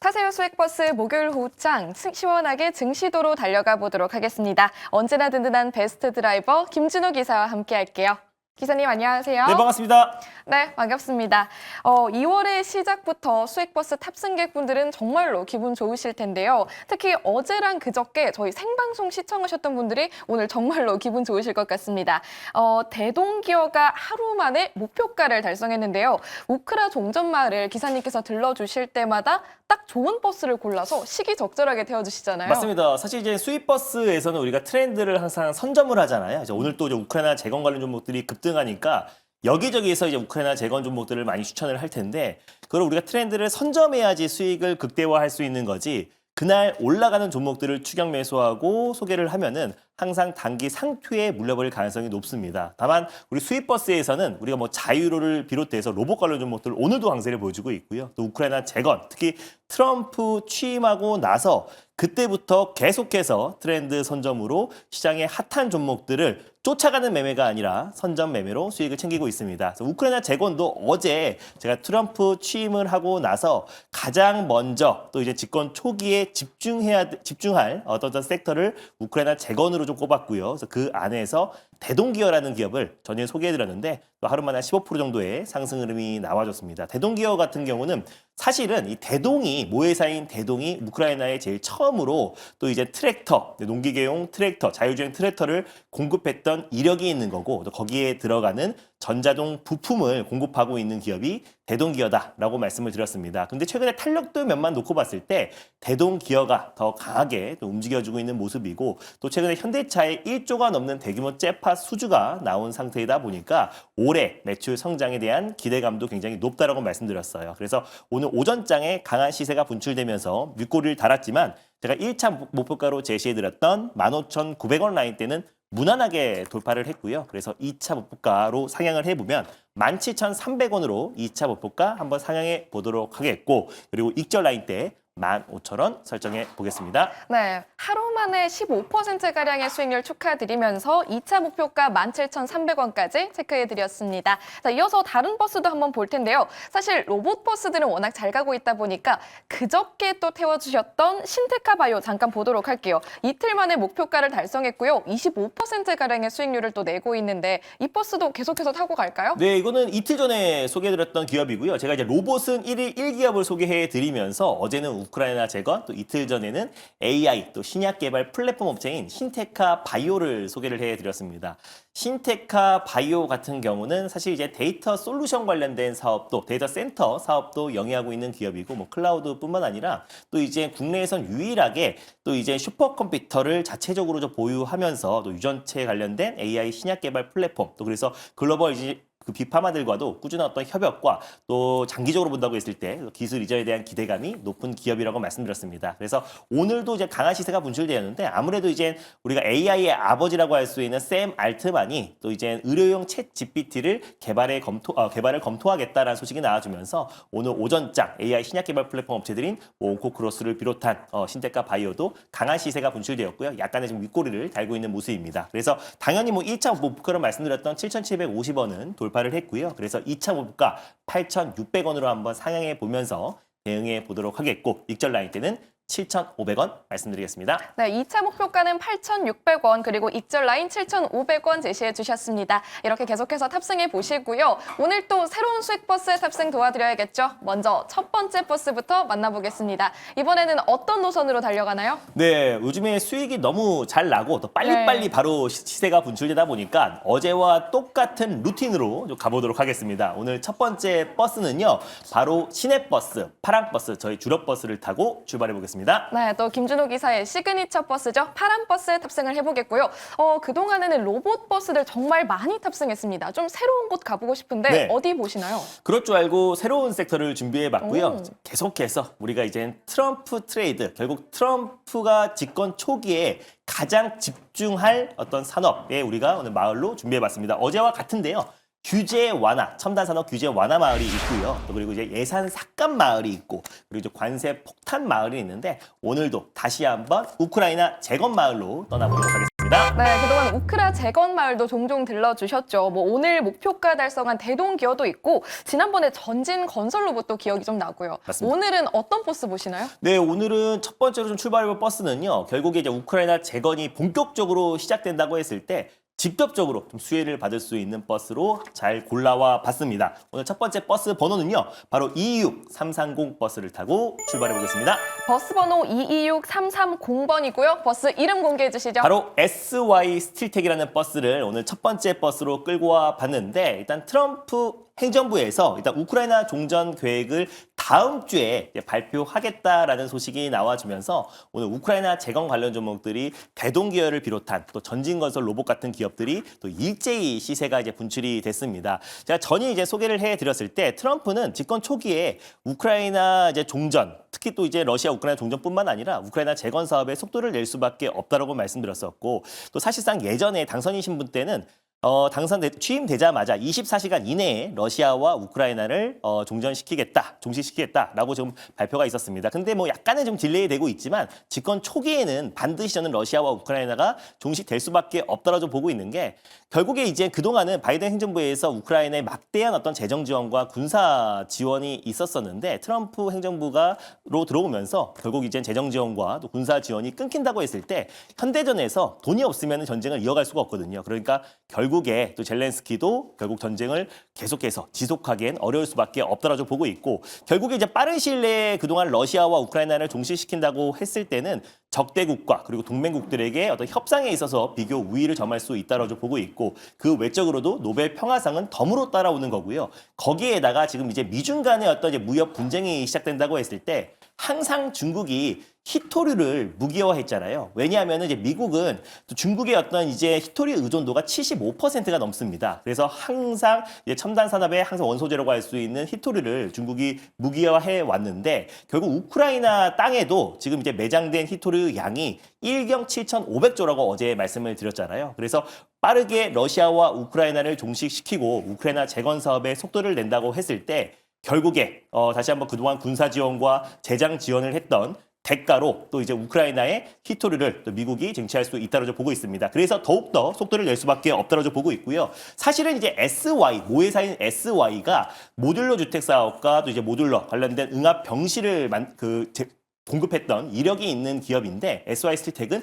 타세요 수액버스 목요일 후창 시원하게 증시도로 달려가 보도록 하겠습니다. 언제나 든든한 베스트 드라이버 김준호 기사와 함께 할게요. 기사님 안녕하세요. 네, 반갑습니다. 네, 반갑습니다. 2월의 시작부터 수액버스 탑승객분들은 정말로 기분 좋으실 텐데요. 특히 어제랑 그저께 저희 생방송 시청하셨던 분들이 오늘 정말로 기분 좋으실 것 같습니다. 대동기어가 하루 만에 목표가를 달성했는데요. 우크라 종전마을을 기사님께서 들러주실 때마다 딱 좋은 버스를 골라서 시기적절하게 태워주시잖아요. 맞습니다. 사실 이제 수입버스에서는 우리가 트렌드를 항상 선점을 하잖아요. 이제 오늘 또 이제 우크라이나 재건 관련 종목들이 급등하니까 여기저기에서 이제 우크라이나 재건 종목들을 많이 추천을 할 텐데, 그걸 우리가 트렌드를 선점해야지 수익을 극대화할 수 있는 거지, 그날 올라가는 종목들을 추격 매수하고 소개를 하면은 항상 단기 상투에 물려버릴 가능성이 높습니다. 다만 우리 수입버스에서는 우리가 뭐 자유로를 비롯해서 로봇 관련 종목들 오늘도 강세를 보여주고 있고요. 또 우크라이나 재건, 특히 트럼프 취임하고 나서 그때부터 계속해서 트렌드 선점으로 시장의 핫한 종목들을 쫓아가는 매매가 아니라 선점 매매로 수익을 챙기고 있습니다. 그래서 우크라이나 재건도 어제 제가 트럼프 취임을 하고 나서 가장 먼저 또 이제 집권 초기에 집중할 어떤 섹터를 우크라이나 재건으로 좀 꼽았고요. 그래서 그 안에서 대동기어라는 기업을 전에 소개해드렸는데 또 하루 만에 15% 정도의 상승 흐름이 나와줬습니다. 대동기어 같은 경우는 사실은 이 대동이 모회사인 대동이 우크라이나에 제일 처음으로 또 이제 트랙터, 농기계용 트랙터, 자율주행 트랙터를 공급했던 이력이 있는 거고, 또 거기에 들어가는 전자동 부품을 공급하고 있는 기업이 대동기어다라고 말씀을 드렸습니다. 근데 최근에 탄력도 몇만 놓고 봤을 때 대동기어가 더 강하게 또 움직여주고 있는 모습이고, 또 최근에 현대차의 1조가 넘는 대규모 째파 수주가 나온 상태이다 보니까 올해 매출 성장에 대한 기대감도 굉장히 높다라고 말씀드렸어요. 그래서 오늘 오전장에 강한 시세가 분출되면서 윗꼬리를 달았지만 제가 1차 목표가로 제시해드렸던 15,900원 라인 때는 무난하게 돌파를 했고요. 그래서 2차 목표가로 상향을 해보면 17,300원으로 2차 목표가 한번 상향해 보도록 하겠고, 그리고 익절 라인 때 15,000원 설정해 보겠습니다. 네, 하루 만에 15%가량의 수익률 축하드리면서 2차 목표가 17,300원까지 체크해드렸습니다. 자, 이어서 다른 버스도 한번 볼 텐데요. 사실 로봇 버스들은 워낙 잘 가고 있다 보니까 그저께 또 태워주셨던 신테카 바이오 잠깐 보도록 할게요. 이틀 만에 목표가를 달성했고요. 25%가량의 수익률을 또 내고 있는데 이 버스도 계속해서 타고 갈까요? 네, 이거는 이틀 전에 소개해드렸던 기업이고요. 제가 이제 로봇은 1일 1기업을 소개해드리면서 어제는 우크라이나 재건, 또 이틀 전에는 AI, 또 신약 개발 플랫폼 업체인 신테카 바이오를 소개를 해드렸습니다. 신테카 바이오 같은 경우는 사실 이제 데이터 솔루션 관련된 사업도, 데이터 센터 사업도 영위하고 있는 기업이고, 뭐 클라우드뿐만 아니라 또 이제 국내에선 유일하게 또 이제 슈퍼컴퓨터를 자체적으로 좀 보유하면서 또 유전체 관련된 AI 신약 개발 플랫폼, 또 그래서 글로벌 이제 그 빅파마들과도 꾸준한 어떤 협업과 또 장기적으로 본다고 했을 때 기술 이전에 대한 기대감이 높은 기업이라고 말씀드렸습니다. 그래서 오늘도 이제 강한 시세가 분출되었는데, 아무래도 이제 우리가 AI의 아버지라고 할 수 있는 샘 알트만이 또 이제 의료용 챗 GPT를 개발을 검토하겠다라는 소식이 나와주면서 오늘 오전장 AI 신약 개발 플랫폼 업체들인 온코크로스를 비롯한 신테카 바이오도 강한 시세가 분출되었고요. 약간의 지금 윗꼬리를 달고 있는 모습입니다. 그래서 당연히 뭐 1차 목표로 말씀드렸던 7,750원은 돌파를 했고요. 그래서 2차 목표가 8,600원으로 한번 상향해 보면서 대응해 보도록 하겠고, 익절 라인 때는 7,500원 말씀드리겠습니다. 네, 2차 목표가는 8,600원, 그리고 익절 라인 7,500원 제시해 주셨습니다. 이렇게 계속해서 탑승해 보시고요. 오늘 또 새로운 수익버스의 탑승 도와드려야겠죠. 먼저 첫 번째 버스부터 만나보겠습니다. 이번에는 어떤 노선으로 달려가나요? 네, 요즘에 수익이 너무 잘 나고 또 빨리빨리 바로 시세가 분출되다 보니까 어제와 똑같은 루틴으로 좀 가보도록 하겠습니다. 오늘 첫 번째 버스는요, 바로 시내버스, 파랑버스, 저희 주력버스를 타고 출발해 보겠습니다. 네, 또 김준호 기사의 시그니처 버스죠. 파란 버스 탑승을 해보겠고요. 그동안에는 로봇 버스들 정말 많이 탑승했습니다. 좀 새로운 곳 가보고 싶은데 네. 어디 보시나요? 그럴 줄 알고 새로운 섹터를 준비해봤고요. 계속해서 우리가 이제 트럼프 트레이드, 결국 트럼프가 집권 초기에 가장 집중할 어떤 산업에 우리가 오늘 마을로 준비해봤습니다. 어제와 같은데요. 규제 완화, 첨단 산업 규제 완화 마을이 있고요. 또 그리고 이제 예산 삭감 마을이 있고, 그리고 이제 관세 폭탄 마을이 있는데, 오늘도 다시 한번 우크라이나 재건 마을로 떠나보도록 하겠습니다. 보겠습니다. 네, 그동안 우크라 재건 마을도 종종 들러주셨죠. 뭐 오늘 목표가 달성한 대동기어도 있고 지난번에 전진 건설 로봇도 기억이 좀 나고요. 맞습니다. 오늘은 어떤 버스 보시나요? 네, 오늘은 첫 번째로 좀 출발해볼 버스는요. 결국에 이제 우크라이나 재건이 본격적으로 시작된다고 했을 때 직접적으로 좀 수혜를 받을 수 있는 버스로 잘 골라와 봤습니다. 오늘 첫 번째 버스 번호는요. 바로 22330 버스를 타고 출발해 보겠습니다. 버스 번호 226330번이고요. 버스 이름 공개해 주시죠. 바로 SY 스틸텍이라는 버스를 오늘 첫 번째 버스로 끌고 와 봤는데 일단 트럼프 행정부에서 일단 우크라이나 종전 계획을 다음 주에 이제 발표하겠다라는 소식이 나와주면서 오늘 우크라이나 재건 관련 종목들이 대동기어를 비롯한 또 전진건설 로봇 같은 기업들이 또 일제히 시세가 이제 분출이 됐습니다. 제가 전에 이제 소개를 해드렸을 때 트럼프는 집권 초기에 우크라이나 이제 종전 특히 또 이제 러시아 우크라이나 종전뿐만 아니라 우크라이나 재건 사업에 속도를 낼 수밖에 없다라고 말씀드렸었고 또 사실상 예전에 당선이신 분 때는 취임되자마자 24시간 이내에 러시아와 우크라이나를 종식시키겠다라고 좀 발표가 있었습니다. 근데 뭐 약간은 좀 딜레이 되고 있지만 집권 초기에는 반드시 저는 러시아와 우크라이나가 종식될 수밖에 없다라고 좀 보고 있는 게 결국에 이제 그동안은 바이든 행정부에서 우크라이나에 막대한 어떤 재정 지원과 군사 지원이 있었었는데 트럼프 행정부가로 들어오면서 결국 이제 재정 지원과 또 군사 지원이 끊긴다고 했을 때 현대전에서 돈이 없으면 전쟁을 이어갈 수가 없거든요. 그러니까 결국에 또 젤렌스키도 결국 전쟁을 계속해서 지속하기엔 어려울 수밖에 없다라고 보고 있고 결국에 이제 빠른 시일 내에 그동안 러시아와 우크라이나를 종식시킨다고 했을 때는 적대국과 그리고 동맹국들에게 어떤 협상에 있어서 비교 우위를 점할 수 있다라고 보고 있고 그 외적으로도 노벨 평화상은 덤으로 따라오는 거고요. 거기에다가 지금 이제 미중 간의 어떤 이제 무역 분쟁이 시작된다고 했을 때 항상 중국이 히토류를 무기화했잖아요. 왜냐하면 이제 미국은 또 중국의 어떤 이제 히토류 의존도가 75%가 넘습니다. 그래서 항상 이제 첨단 산업의 항상 원소재라고 할 수 있는 히토류를 중국이 무기화해 왔는데 결국 우크라이나 땅에도 지금 이제 매장된 히토류 양이 1경 7,500조라고 어제 말씀을 드렸잖아요. 그래서 빠르게 러시아와 우크라이나를 종식시키고 우크라이나 재건 사업에 속도를 낸다고 했을 때 결국에 다시 한번 그동안 군사 지원과 재장 지원을 했던 대가로 또 이제 우크라이나의 히토류를 또 미국이 쟁취할 수 있다고 보고 있습니다. 그래서 더욱더 속도를 낼 수밖에 없다고 보고 있고요. 사실은 이제 모회사인 SY가 모듈러 주택 사업과 또 이제 모듈러 관련된 응압 병실을 공급했던 이력이 있는 기업인데 SY 스틸텍은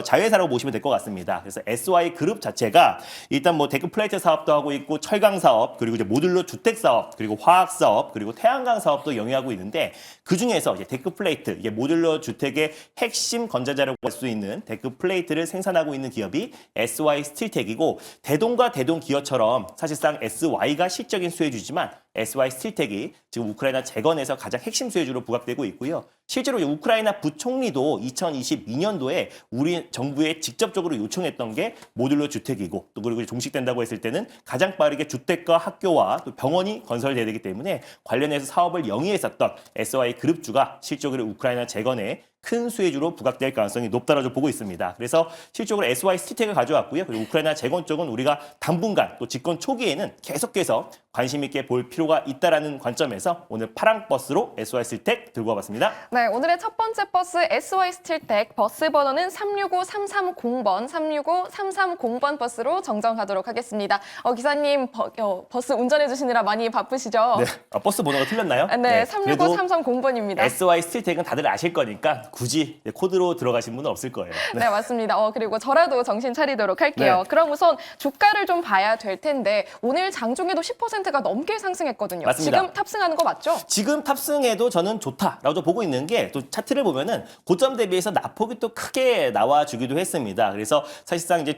자회사라고 보시면 될 것 같습니다. 그래서 SY 그룹 자체가 일단 뭐 데크 플레이트 사업도 하고 있고 철강 사업 그리고 이제 모듈러 주택 사업 그리고 화학 사업 그리고 태양광 사업도 영위하고 있는데 그 중에서 이제 데크 플레이트 이게 모듈러 주택의 핵심 건자재라고 할 수 있는 데크 플레이트를 생산하고 있는 기업이 SY 스틸텍이고 대동과 대동 기어처럼 사실상 SY가 실적인 수혜주지만 SY 스틸텍이 지금 우크라이나 재건에서 가장 핵심 수혜주로 부각되고 있고요. 실제로 우크라이나 부총리도 2022년도에 우리 정부에 직접적으로 요청했던 게 모듈러 주택이고 또 그리고 종식된다고 했을 때는 가장 빠르게 주택과 학교와 또 병원이 건설돼야 되기 때문에 관련해서 사업을 영위했었던 SY 그룹주가 실적으로 우크라이나 재건에 큰 수혜주로 부각될 가능성이 높다라고 보고 있습니다. 그래서 실적으로 SY 스틸텍을 가져왔고요. 그리고 우크라이나 재건 쪽은 우리가 당분간 또 집권 초기에는 계속해서 관심 있게 볼 필요가 있다라는 관점에서 오늘 파랑 버스로 SY 스틸텍 들고 와봤습니다. 네, 오늘의 첫 번째 버스 SY 스틸텍 버스 번호는 365330번, 365330번 버스로 정정하도록 하겠습니다. 기사님 버스 운전해 주시느라 많이 바쁘시죠? 네, 버스 번호가 틀렸나요? 네, 365330번입니다. SY 스틸텍은 다들 아실 거니까 굳이 코드로 들어가신 분은 없을 거예요. 네, 맞습니다. 그리고 저라도 정신 차리도록 할게요. 네. 그럼 우선 주가를 좀 봐야 될 텐데 오늘 장중에도 10%가 넘게 상승했거든요. 맞습니다. 지금 탑승하는 거 맞죠? 지금 탑승해도 저는 좋다라고 보고 있는 게 또 차트를 보면은 고점 대비해서 낙폭이 또 크게 나와주기도 했습니다. 그래서 사실상 이제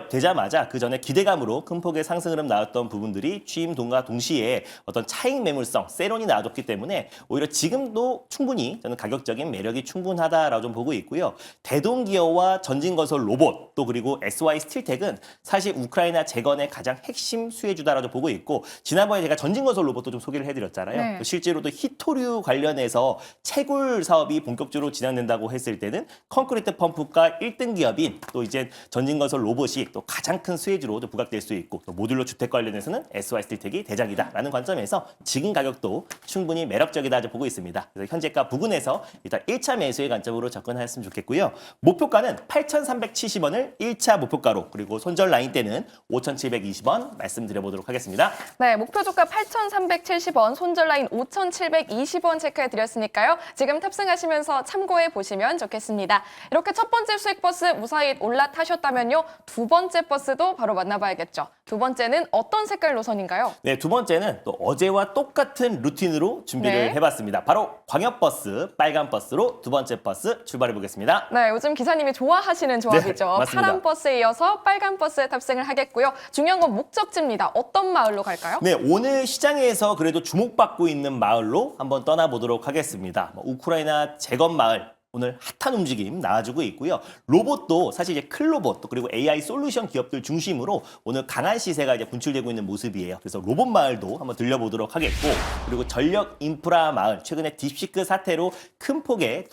되자마자 그 전에 기대감으로 큰 폭의 상승 흐름 나왔던 부분들이 취임동과 동시에 어떤 차익 매물성, 세론이 나와줬기 때문에 오히려 지금도 충분히 저는 가격적인 매력이 충분하다라고 좀 보고 있고요. 대동기어와 전진건설 로봇 또 그리고 SY 스틸텍은 사실 우크라이나 재건의 가장 핵심 수혜주다라고 보고 있고 지난번에 제가 전진건설 로봇도 좀 소개를 해드렸잖아요. 네. 또 실제로도 히토류 관련해서 채굴 사업이 본격적으로 진행된다고 했을 때는 콘크리트 펌프가 1등 기업인 또 이제 전진건설 로봇이 또 가장 큰 수혜주로 부각될 수 있고 또 모듈러 주택 관련해서는 SY 스틸텍이 대장이다라는 관점에서 지금 가격도 충분히 매력적이다 보고 있습니다. 그래서 현재가 부근에서 관점에서 일단 1차 매수의 관점으로 접근하셨으면 좋겠고요. 목표가는 8,370원을 1차 목표가로 그리고 손절 라인 때는 5,720원 말씀드려보도록 하겠습니다. 네, 목표 주가 8,370원, 손절 라인 5,720원 체크해 드렸으니까요. 지금 탑승하시면서 참고해 보시면 좋겠습니다. 이렇게 첫 번째 수익 버스 무사히 올라타셨다면요. 두 번째 버스도 바로 만나봐야겠죠. 두 번째는 어떤 색깔 노선인가요? 네, 두 번째는 또 어제와 똑같은 루틴으로 준비를 네. 해봤습니다. 바로 광역버스, 빨간 버스로 두 번째 버스 출발해 보겠습니다. 네, 요즘 기사님이 좋아하시는 조합이죠. 네, 맞습니다. 파란 버스에 이어서 빨간 버스에 탑승을 하겠고요. 중요한 건 목적지입니다. 어떤 마을로 갈까요? 네, 오늘 시장에서 그래도 주목받고 있는 마을로 한번 떠나보도록 하겠습니다. 우크라이나 재건 마을. 오늘 핫한 움직임 나와주고 있고요. 로봇도 사실 이제 클로봇 또 그리고 AI 솔루션 기업들 중심으로 오늘 강한 시세가 이제 분출되고 있는 모습이에요. 그래서 로봇 마을도 한번 들려보도록 하겠고, 그리고 전력 인프라 마을 최근에 딥시크 사태로 큰 폭의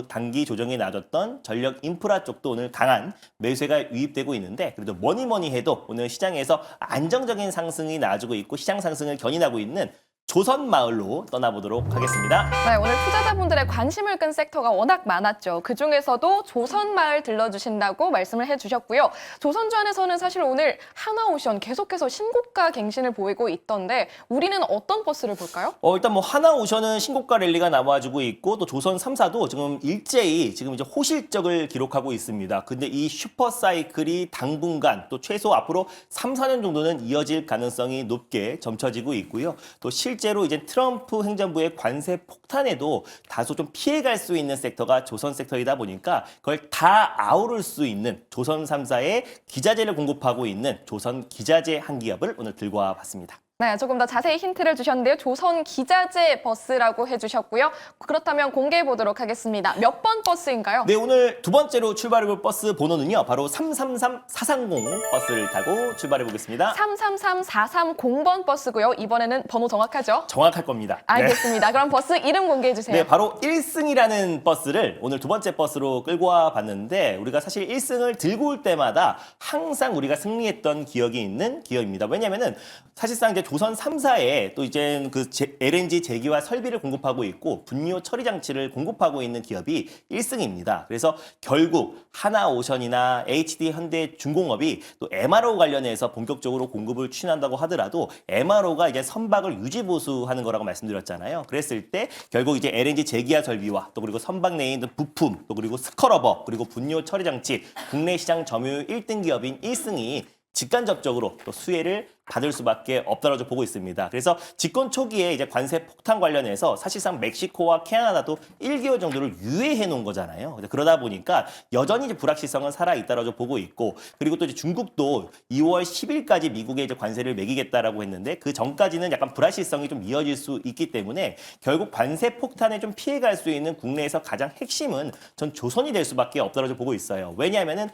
단기 조정이 나졌던 전력 인프라 쪽도 오늘 강한 매수세가 유입되고 있는데, 그래도 뭐니 해도 오늘 시장에서 안정적인 상승이 나와주고 있고 시장 상승을 견인하고 있는 조선 마을로 떠나보도록 하겠습니다. 네, 오늘 투자자분들의 관심을 끈 섹터가 워낙 많았죠. 그중에서도 조선마을 들러주신다고 말씀을 해주셨고요. 조선주 안에서는 사실 오늘 하나오션 계속해서 신고가 갱신을 보이고 있던데 우리는 어떤 버스를 볼까요? 일단 뭐 하나오션은 신고가 랠리가 나와주고 있고 또 조선 3사도 지금 일제히 지금 이제 호실적을 기록하고 있습니다. 근데 이 슈퍼사이클이 당분간 또 최소 앞으로 3, 4년 정도는 이어질 가능성이 높게 점쳐지고 있고요. 또 실제로 이제 트럼프 행정부의 관세 폭탄에도 다소 좀 피해갈 수 있는 섹터가 조선 섹터이다 보니까 그걸 다 아우를 수 있는 조선 3사의 기자재를 공급하고 있는 조선 기자재 한 기업을 오늘 들고 와봤습니다. 네, 조금 더 자세히 힌트를 주셨는데요. 조선 기자재 버스라고 해주셨고요. 그렇다면 공개해 보도록 하겠습니다. 몇 번 버스인가요? 네, 오늘 두 번째로 출발해볼 버스 번호는요. 바로 333430 버스를 타고 출발해 보겠습니다. 333430번 버스고요. 이번에는 번호 정확하죠? 정확할 겁니다. 네. 알겠습니다. 그럼 버스 이름 공개해 주세요. 네, 바로 1승이라는 버스를 오늘 두 번째 버스로 끌고 와 봤는데, 우리가 사실 1승을 들고 올 때마다 항상 우리가 승리했던 기억이 있는 기업입니다. 왜냐면은 사실상 이제 조선 3사에 또 이제 그 LNG 제기와 설비를 공급하고 있고 분유 처리 장치를 공급하고 있는 기업이 1승입니다. 그래서 결국 하나오션이나 HD 현대중공업이 또 MRO 관련해서 본격적으로 공급을 추진한다고 하더라도 MRO가 이제 선박을 유지 보수하는 거라고 말씀드렸잖아요. 그랬을 때 결국 이제 LNG 제기와 설비와 또 그리고 선박 내에 있는 부품 또 그리고 스컬러버 그리고 분유 처리 장치 국내 시장 점유율 1등 기업인 1승이 직간접적으로 또 수혜를 받을 수밖에 없다고 보고 있습니다. 그래서 집권 초기에 이제 관세 폭탄 관련해서 사실상 멕시코와 캐나다도 1개월 정도를 유예해 놓은 거잖아요. 그러다 보니까 여전히 이제 불확실성은 살아 있다라고 보고 있고, 그리고 또 이제 중국도 2월 10일까지 미국에 이제 관세를 매기겠다라고 했는데 그 전까지는 약간 불확실성이 좀 이어질 수 있기 때문에 결국 관세 폭탄에 좀 피해갈 수 있는 국내에서 가장 핵심은 전 조선이 될 수밖에 없다라고 보고 있어요. 왜냐하면은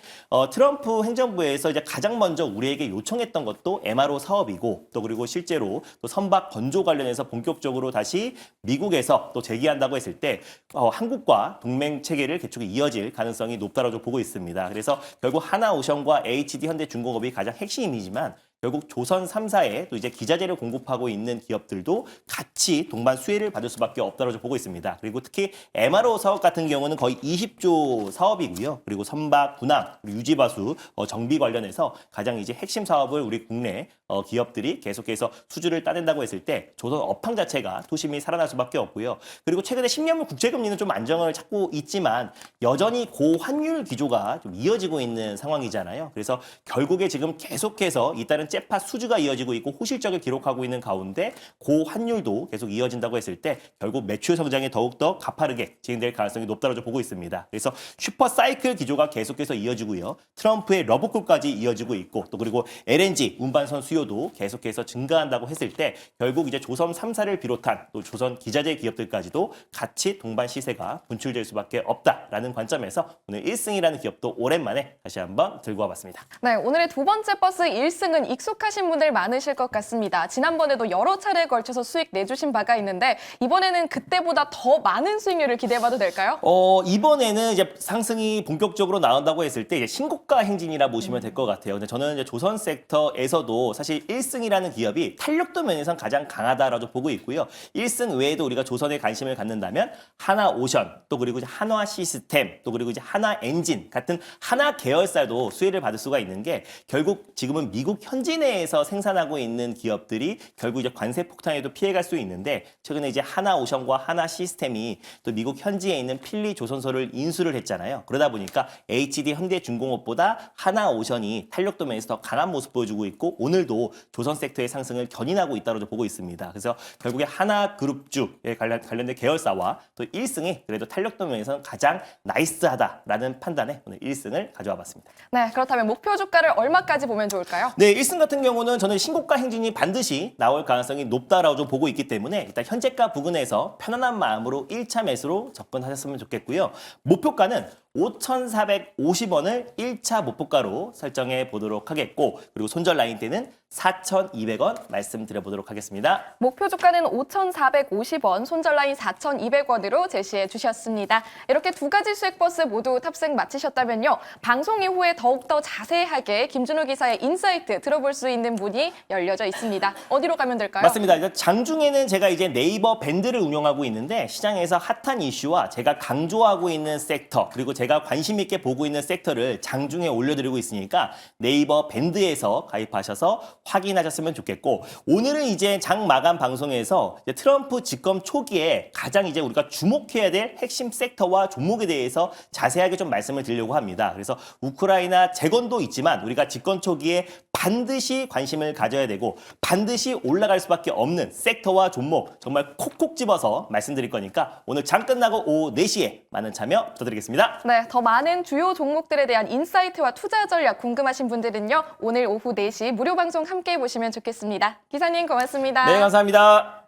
트럼프 행정부에서 이제 가장 먼저 우리에게 요청했던 것도 MRO 사업이고 또 그리고 실제로 또 선박 건조 관련해서 본격적으로 다시 미국에서 또 제기한다고 했을 때 한국과 동맹 체계를 개축이 이어질 가능성이 높다라고 보고 있습니다. 그래서 결국 하나오션과 HD 현대중공업이 가장 핵심이지만 결국 조선 3사에 또 이제 기자재를 공급하고 있는 기업들도 같이 동반 수혜를 받을 수밖에 없다고 보고 있습니다. 그리고 특히 MRO 사업 같은 경우는 거의 20조 사업이고요. 그리고 선박, 군함, 유지바수, 정비 관련해서 가장 이제 핵심 사업을 우리 국내 기업들이 계속해서 수주를 따낸다고 했을 때 조선 업황 자체가 도심이 살아날 수밖에 없고요. 그리고 최근에 10년물 국채금리는 좀 안정을 찾고 있지만 여전히 고환율 기조가 좀 이어지고 있는 상황이잖아요. 그래서 결국에 지금 계속해서 잇따른 째파 수주가 이어지고 있고 호실적을 기록하고 있는 가운데 고환율도 계속 이어진다고 했을 때 결국 매출 성장이 더욱더 가파르게 진행될 가능성이 높다고 보고 있습니다. 그래서 슈퍼사이클 기조가 계속해서 이어지고요. 트럼프의 러브콜까지 이어지고 있고 또 그리고 LNG 운반선 수요도 계속해서 증가한다고 했을 때 결국 이제 조선 3사를 비롯한 또 조선 기자재 기업들까지도 같이 동반 시세가 분출될 수밖에 없다라는 관점에서 오늘 1승이라는 기업도 오랜만에 다시 한번 들고 와봤습니다. 네, 오늘의 두 번째 버스 1승은 이 익숙하신 분들 많으실 것 같습니다. 지난번에도 여러 차례에 걸쳐서 수익 내주신 바가 있는데 이번에는 그때보다 더 많은 수익률을 기대해봐도 될까요? 이번에는 이제 상승이 본격적으로 나온다고 했을 때 이제 신고가 행진이라 보시면 될 것 같아요. 근데 저는 이제 조선 섹터에서도 사실 1승이라는 기업이 탄력도 면에선 가장 강하다라고 보고 있고요. 1승 외에도 우리가 조선에 관심을 갖는다면 하나오션, 또 그리고 이제 한화 시스템, 또 그리고 이제 한화 엔진 같은 한화 계열사도 수혜를 받을 수가 있는 게 결국 지금은 미국 현지 내에서 생산하고 있는 기업들이 결국 이제 관세 폭탄에도 피해갈 수 있는데 최근에 이제 하나오션과 한화 시스템이 또 미국 현지에 있는 필리 조선소를 인수를 했잖아요. 그러다 보니까 HD 현대중공업보다 하나오션이 탄력도 면에서 더 강한 모습 보여주고 있고 오늘도 조선 섹터의 상승을 견인하고 있다고 보고 있습니다. 그래서 결국에 하나그룹주에 관련된 계열사와 또 1승이 그래도 탄력도 면에서는 가장 나이스하다라는 판단에 오늘 1승을 가져와 봤습니다. 네, 그렇다면 목표 주가를 얼마까지 보면 좋을까요? 네, 1승 같은 경우는 저는 신고가 행진이 반드시 나올 가능성이 높다라고 좀 보고 있기 때문에 일단 현재가 부근에서 편안한 마음으로 1차 매수로 접근하셨으면 좋겠고요. 목표가는 5,450원을 1차 목표가로 설정해 보도록 하겠고 그리고 손절 라인 때는 4,200원 말씀드려보도록 하겠습니다. 목표 주가는 5,450원, 손절 라인 4,200원으로 제시해 주셨습니다. 이렇게 두 가지 수익 버스 모두 탑승 마치셨다면요. 방송 이후에 더욱더 자세하게 김준호 기사의 인사이트 들어볼 수 있는 문이 열려져 있습니다. 어디로 가면 될까요? 맞습니다. 장중에는 제가 이제 네이버 밴드를 운영하고 있는데 시장에서 핫한 이슈와 제가 강조하고 있는 섹터 그리고 제가 관심 있게 보고 있는 섹터를 장중에 올려드리고 있으니까 네이버 밴드에서 가입하셔서 확인하셨으면 좋겠고 오늘은 이제 장 마감 방송에서 이제 트럼프 집권 초기에 가장 이제 우리가 주목해야 될 핵심 섹터와 종목에 대해서 자세하게 좀 말씀을 드리려고 합니다. 그래서 우크라이나 재건도 있지만 우리가 집권 초기에 반드시 관심을 가져야 되고 반드시 올라갈 수밖에 없는 섹터와 종목 정말 콕콕 집어서 말씀드릴 거니까 오늘 장 끝나고 오후 4시에 많은 참여 부탁드리겠습니다. 네, 더 많은 주요 종목들에 대한 인사이트와 투자 전략 궁금하신 분들은요. 오늘 오후 4시 무료 방송 함께 보시면 좋겠습니다. 기사님 고맙습니다. 네, 감사합니다.